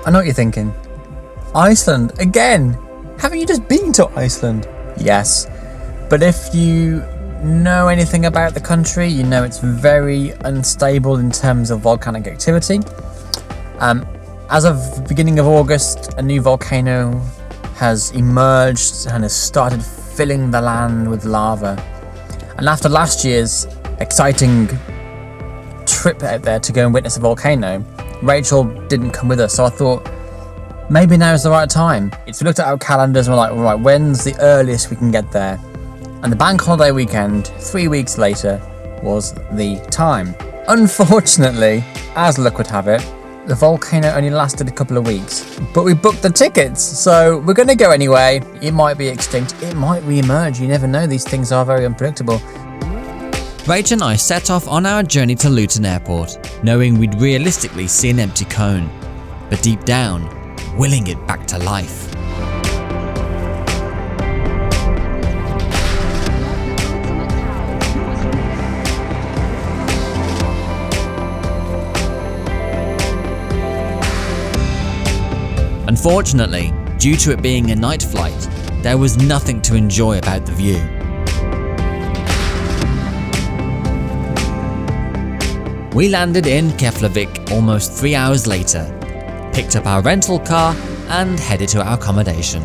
I know what you're thinking. Iceland, again? Haven't you just been to Iceland? Yes. But if you know anything about the country, you know it's very unstable in terms of volcanic activity. As of the beginning of August, a new volcano has emerged and has started filling the land with lava. And after last year's exciting trip out there to go and witness a volcano, Rachael didn't come with us, so I thought maybe now's the right time. So we looked at our calendars and we're like, all right, when's the earliest we can get there? And the bank holiday weekend, 3 weeks later, was the time. Unfortunately, as luck would have it, the volcano only lasted a couple of weeks, but we booked the tickets, so we're going to go anyway. It might be extinct, it might re-emerge, you never know, these things are very unpredictable. Rach and I set off on our journey to Luton Airport, knowing we'd realistically see an empty cone, but deep down, willing it back to life. Unfortunately, due to it being a night flight, there was nothing to enjoy about the view. We landed in Keflavik almost 3 hours later, picked up our rental car and headed to our accommodation.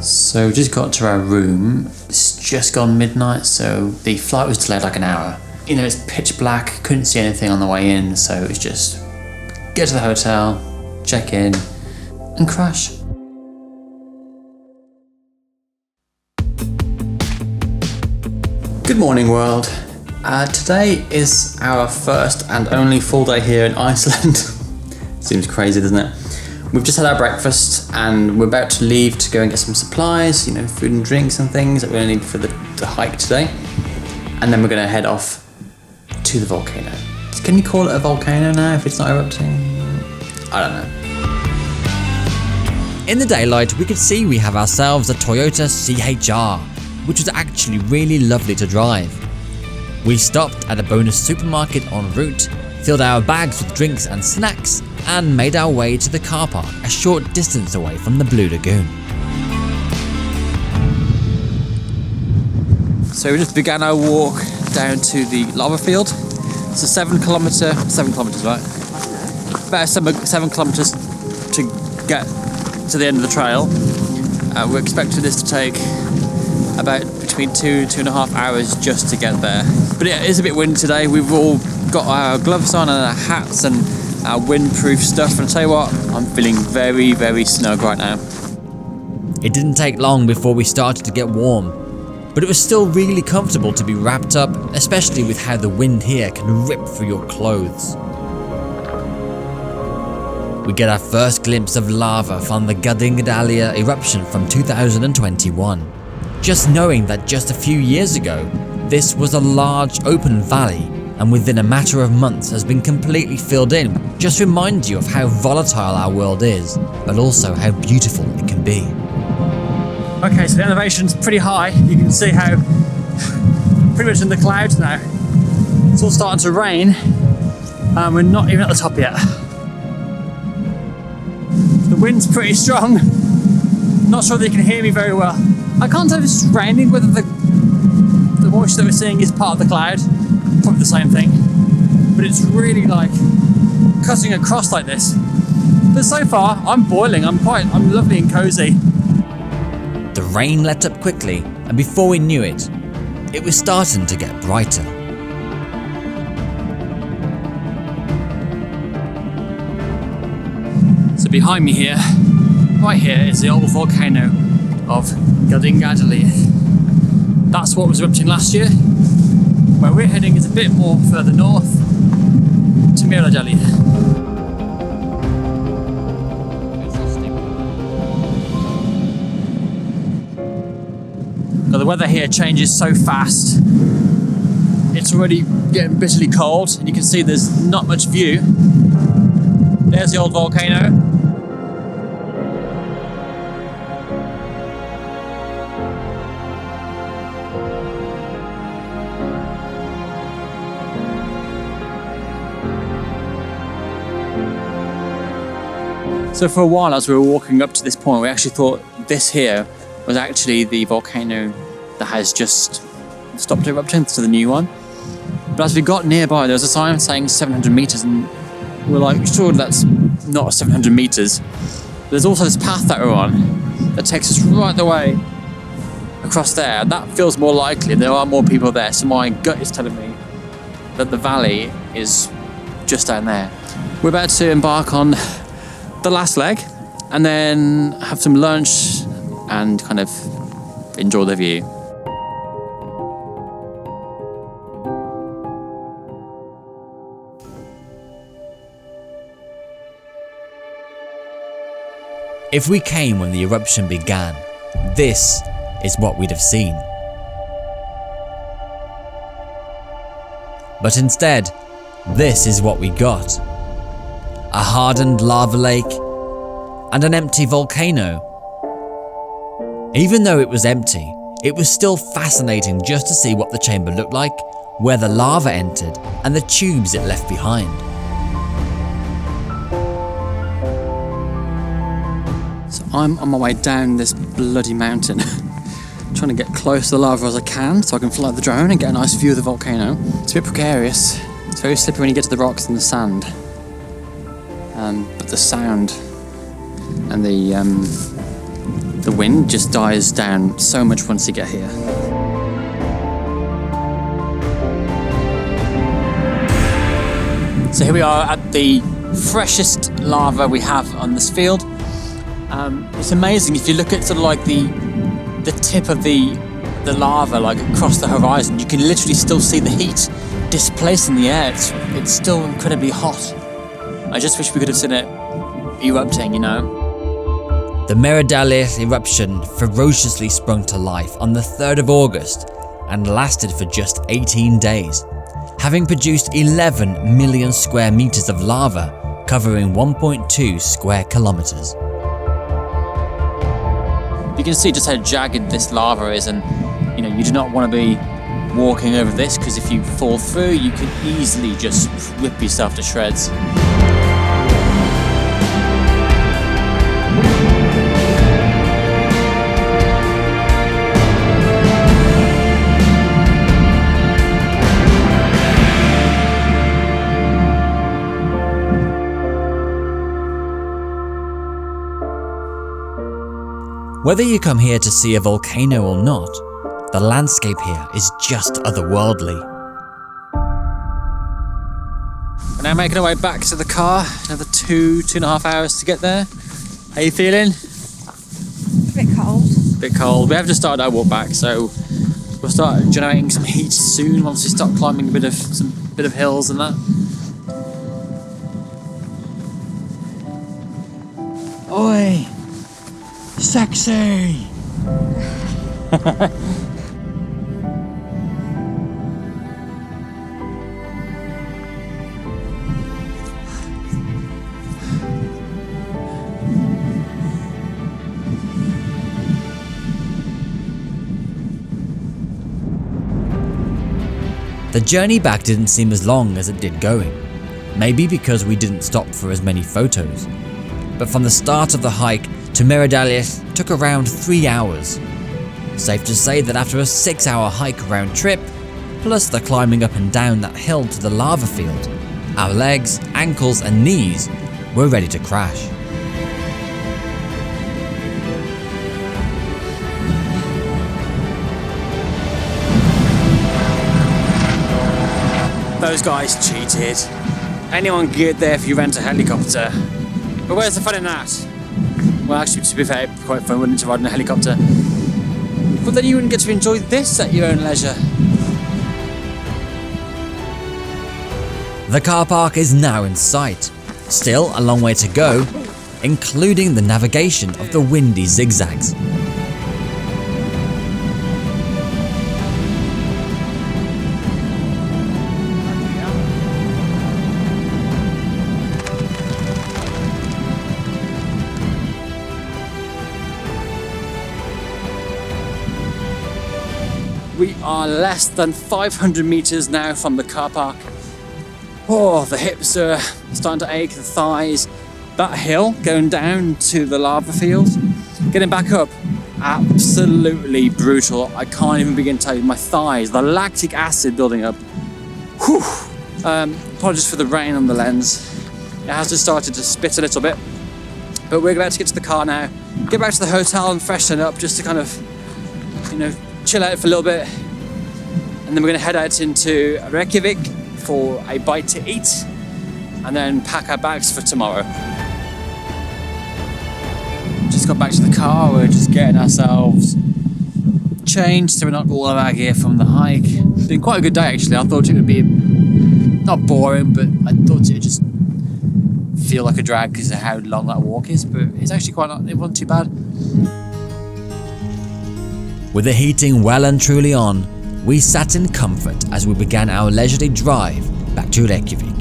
So we just got to our room. It's just gone midnight, so the flight was delayed like an hour. You know, it's pitch black, couldn't see anything on the way in, so it's just get to the hotel, check in, and crash. Good morning, world. Today is our first and only full day here in Iceland. Seems crazy, doesn't it? We've just had our breakfast and we're about to leave to go and get some supplies, you know, food and drinks and things that we're going to need for the hike today. And then we're going to head off to the volcano. Can you call it a volcano now if it's not erupting? I don't know. In the daylight, we could see we have ourselves a Toyota CHR, which was actually really lovely to drive. We stopped at a bonus supermarket en route, filled our bags with drinks and snacks, and made our way to the car park a short distance away from the Blue Lagoon. So we just began our walk down to the lava field. It's a 7 kilometers, right? About 7 kilometers to get to the end of the trail. We're expecting this to take about between 2.5 hours just to get there. But it is a bit windy today. We've all got our gloves on and our hats and our windproof stuff. And I'll tell you what, I'm feeling very, very snug right now. It didn't take long before we started to get warm, but it was still really comfortable to be wrapped up, especially with how the wind here can rip through your clothes. We get our first glimpse of lava from the Meradalir eruption from 2021. Just knowing that just a few years ago, this was a large open valley and within a matter of months has been completely filled in, just reminds you of how volatile our world is, but also how beautiful it can be. Okay, so the elevation's pretty high. You can see how pretty much in the clouds now. It's all starting to rain and we're not even at the top yet. The wind's pretty strong. Not sure that you can hear me very well. I can't tell if it's raining, whether the moisture that we're seeing is part of the cloud. Probably the same thing. But it's really like cutting across like this. But so far, I'm boiling. I'm lovely and cozy. The rain let up quickly, and before we knew it, it was starting to get brighter. So behind me here, right here, is the old volcano of Meradalir. That's what was erupting last year. Where we're heading is a bit more further north to Meradalir. Now the weather here changes so fast. It's already getting bitterly cold and you can see there's not much view. There's the old volcano. So for a while, as we were walking up to this point, we actually thought this here was actually the volcano that has just stopped erupting to the new one. But as we got nearby, there was a sign saying 700 meters, and we're like, sure, that's not 700 meters. There's also this path that we're on that takes us right the way across there. That feels more likely. There are more people there, so my gut is telling me that the valley is just down there. We're about to embark on the last leg and then have some lunch and kind of enjoy the view. If we came when the eruption began, this is what we'd have seen. But instead, this is what we got. A hardened lava lake and an empty volcano. Even though it was empty, it was still fascinating just to see what the chamber looked like, where the lava entered, and the tubes it left behind. So I'm on my way down this bloody mountain, trying to get close to the lava as I can so I can fly the drone and get a nice view of the volcano. It's a bit precarious. It's very slippery when you get to the rocks and the sand. But the sound and the wind just dies down so much once you get here. So here we are at the freshest lava we have on this field. It's amazing if you look at sort of like the tip of the lava, like across the horizon, you can literally still see the heat displacing the air. It's still incredibly hot. I just wish we could have seen it erupting, you know. The Meradalir eruption ferociously sprung to life on the 3rd of August and lasted for just 18 days, having produced 11 million square meters of lava covering 1.2 square kilometers. You can see just how jagged this lava is, and you know, you do not want to be walking over this because if you fall through, you can easily just rip yourself to shreds. Whether you come here to see a volcano or not, the landscape here is just otherworldly. We're now making our way back to the car. Another 2.5 hours to get there. How you feeling? A bit cold. Bit cold. We have just started our walk back, so we'll start generating some heat soon once we start climbing some bit of hills and that. Oi! Sexy! The journey back didn't seem as long as it did going, maybe because we didn't stop for as many photos. But from the start of the hike to Meradalir took around 3 hours. Safe to say that after a 6-hour hike round trip, plus the climbing up and down that hill to the lava field, our legs, ankles and knees were ready to crash. Those guys cheated. Anyone can get there if you rent a helicopter. But where's the fun in that? Well, actually, to be fair, it'd be quite fun, wouldn't it, to ride in a helicopter? But then you wouldn't get to enjoy this at your own leisure. The car park is now in sight. Still a long way to go, including the navigation of the windy zigzags. We are less than 500 meters now from the car park. Oh, the hips are starting to ache, the thighs. that hill going down to the lava fields, getting back up, absolutely brutal. I can't even begin to tell you, my thighs, the lactic acid building up. Whew. Apologies for the rain on the lens. It has just started to spit a little bit, but we're about to get to the car now, get back to the hotel and freshen up just to kind of, you know, chill out for a little bit. And then we're going to head out into Reykjavik for a bite to eat and then pack our bags for tomorrow. Just got back to the car, we're just getting ourselves changed so we're not all of our gear from the hike. It's been quite a good day actually. I thought it would be not boring, but I thought it would just feel like a drag because of how long that walk is, but it's actually it wasn't too bad. With the heating well and truly on, we sat in comfort as we began our leisurely drive back to Reykjavik.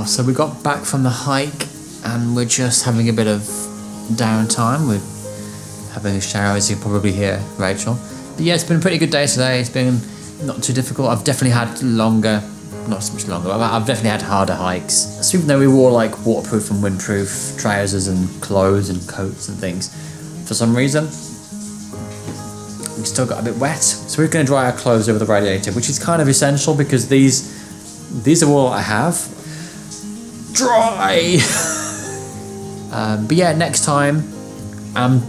So we got back from the hike and we're just having a bit of downtime. We're having a shower, as you can probably hear, Rachel. But yeah, it's been a pretty good day today. It's been not too difficult. I've definitely had longer, not so much longer, but I've definitely had harder hikes. So even though we wore like waterproof and windproof trousers and clothes and coats and things, for some reason, we still got a bit wet. So we're going to dry our clothes over the radiator, which is kind of essential because these are all I have. Dry! But yeah, next time, I'm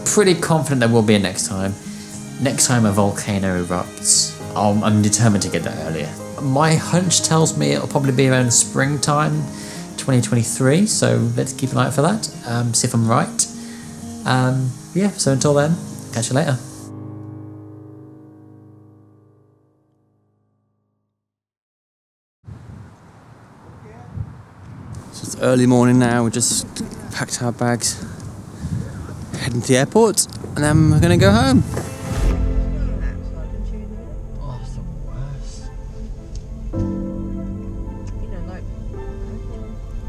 pretty confident there will be a next time. Next time a volcano erupts, I'm determined to get there earlier. My hunch tells me it'll probably be around springtime 2023, so let's keep an eye out for that, see if I'm right. Yeah, so until then, catch you later. So it's early morning now, we just packed our bags, heading to the airport, and then we're going to go home.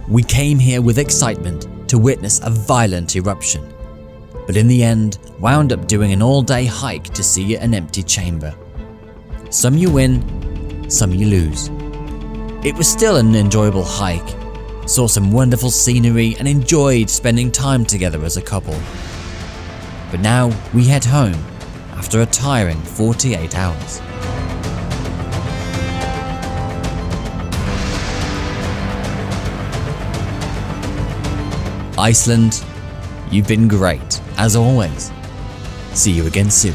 We came here with excitement to witness a violent eruption, but in the end wound up doing an all-day hike to see an empty chamber. Some you win, some you lose. It was still an enjoyable hike, saw some wonderful scenery and enjoyed spending time together as a couple. But now we head home after a tiring 48 hours. Iceland, you've been great, as always. See you again soon.